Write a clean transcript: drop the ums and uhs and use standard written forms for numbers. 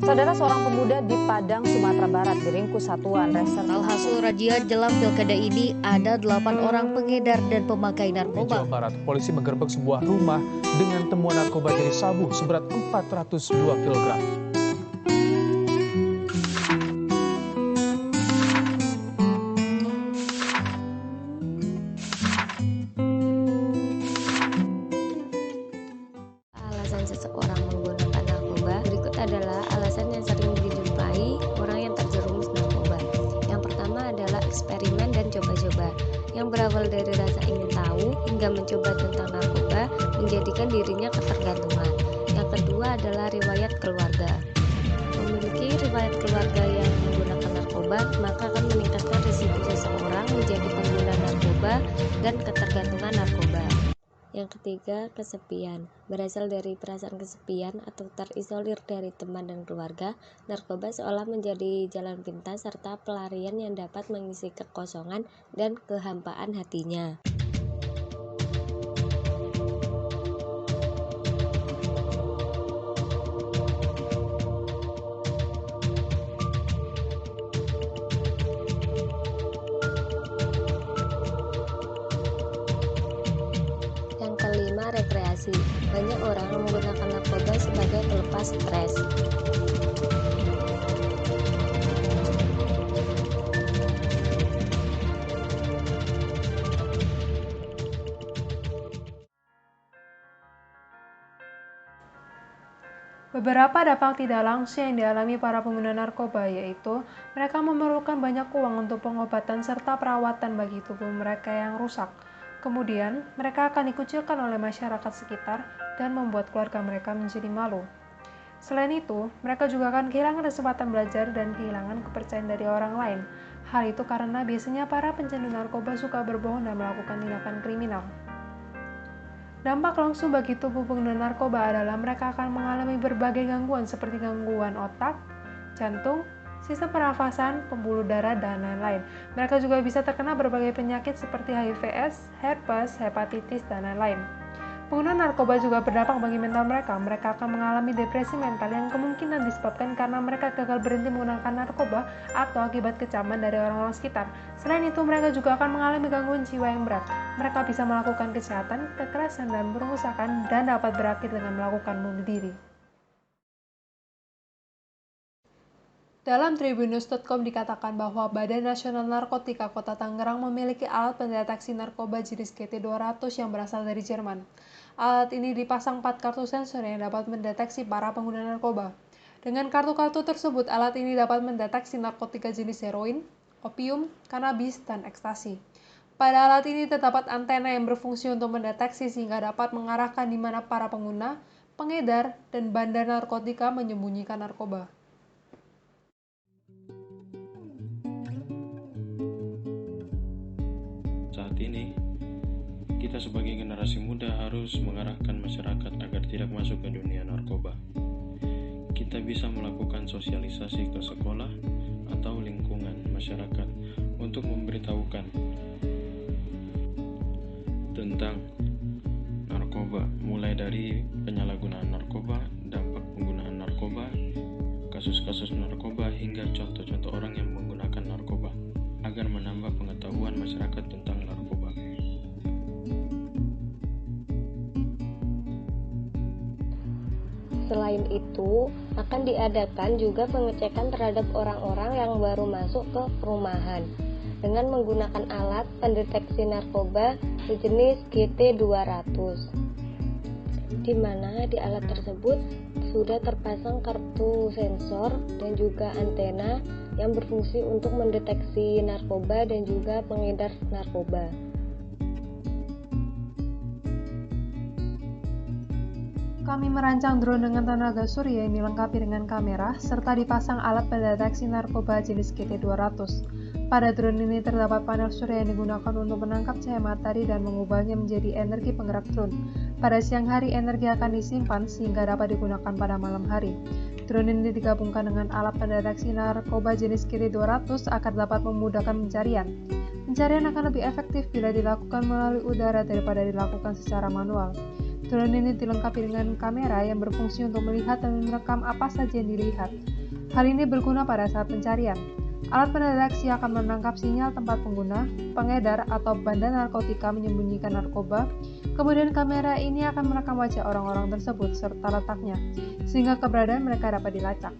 Saudara, seorang pemuda di Padang, Sumatera Barat diringkus Satuan Reserse. Alhasil razia jelang pilkada ini ada 8 orang pengedar dan pemakai Di narkoba. Jawa Barat, polisi menggerebek sebuah rumah dengan temuan narkoba jenis sabu seberat 402 kg. Alasan seseorang menggunakan narkoba berikut adalah alasan yang sering dijumpai orang yang terjerumus narkoba. Yang pertama adalah eksperimen dan coba-coba, yang berawal dari rasa ingin tahu hingga mencoba tentang narkoba menjadikan dirinya ketergantungan. Yang kedua adalah riwayat keluarga. Memiliki riwayat keluarga yang menggunakan narkoba, maka akan meningkatkan risiko seseorang menjadi pengguna narkoba dan ketergantungan narkoba. Yang ketiga, kesepian. Berasal dari perasaan kesepian atau terisolir dari teman dan keluarga, narkoba seolah menjadi jalan pintas serta pelarian yang dapat mengisi kekosongan dan kehampaan hatinya. Yang kelima, rekreasi. Banyak orang menggunakan narkoba sebagai pelepas stres. Beberapa dampak tidak langsung yang dialami para pengguna narkoba yaitu mereka memerlukan banyak uang untuk pengobatan serta perawatan bagi tubuh mereka yang rusak. Kemudian, mereka akan dikucilkan oleh masyarakat sekitar dan membuat keluarga mereka menjadi malu. Selain itu, mereka juga akan kehilangan kesempatan belajar dan kehilangan kepercayaan dari orang lain. Hal itu karena biasanya para pecandu narkoba suka berbohong dan melakukan tindakan kriminal. Dampak langsung bagi tubuh pengguna narkoba adalah mereka akan mengalami berbagai gangguan seperti gangguan otak, jantung, sistem pernafasan, pembuluh darah, dan lain-lain. Mereka juga bisa terkena berbagai penyakit seperti HIV/AIDS, herpes, hepatitis, dan lain-lain. Pengguna narkoba juga berdampak bagi mental mereka. Mereka akan mengalami depresi mental yang kemungkinan disebabkan karena mereka gagal berhenti menggunakan narkoba atau akibat kecaman dari orang-orang sekitar. Selain itu, mereka juga akan mengalami gangguan jiwa yang berat. Mereka bisa melakukan kejahatan, kekerasan, dan perusakan, dan dapat berakhir dengan melakukan bunuh diri. Dalam Tribunnews.com dikatakan bahwa Badan Nasional Narkotika Kota Tangerang memiliki alat pendeteksi narkoba jenis GT200 yang berasal dari Jerman. Alat ini dipasang 4 kartu sensor yang dapat mendeteksi para pengguna narkoba. Dengan kartu-kartu tersebut, alat ini dapat mendeteksi narkotika jenis heroin, opium, kanabis, dan ekstasi. Pada alat ini terdapat antena yang berfungsi untuk mendeteksi sehingga dapat mengarahkan di mana para pengguna, pengedar, dan bandar narkotika menyembunyikan narkoba. Saat ini, kita sebagai generasi muda harus mengarahkan masyarakat agar tidak masuk ke dunia narkoba. Kita bisa melakukan sosialisasi ke sekolah atau lingkungan masyarakat untuk memberitahukan tentang narkoba, mulai dari penyalahgunaan narkoba, dampak penggunaan narkoba, kasus-kasus narkoba, hingga contoh-contoh orang yang menggunakan narkoba, agar menambah pengetahuan masyarakat tentang narkoba. Selain itu, akan diadakan juga pengecekan terhadap orang-orang yang baru masuk ke perumahan dengan menggunakan alat pendeteksi narkoba sejenis GT200, di mana di alat tersebut sudah terpasang kartu sensor dan juga antena yang berfungsi untuk mendeteksi narkoba dan juga pengedar narkoba. Kami merancang drone dengan tenaga surya yang dilengkapi dengan kamera, serta dipasang alat pendeteksi narkoba jenis GT200. Pada drone ini terdapat panel surya yang digunakan untuk menangkap cahaya matahari dan mengubahnya menjadi energi penggerak drone. Pada siang hari, energi akan disimpan sehingga dapat digunakan pada malam hari. Drone ini digabungkan dengan alat pendeteksi narkoba jenis GT200 agar dapat memudahkan pencarian. Pencarian akan lebih efektif bila dilakukan melalui udara daripada dilakukan secara manual. Drone ini dilengkapi dengan kamera yang berfungsi untuk melihat dan merekam apa saja yang dilihat. Hal ini berguna pada saat pencarian. Alat pendeteksi akan menangkap sinyal tempat pengguna, pengedar, atau bandar narkotika menyembunyikan narkoba. Kemudian kamera ini akan merekam wajah orang-orang tersebut serta letaknya, sehingga keberadaan mereka dapat dilacak.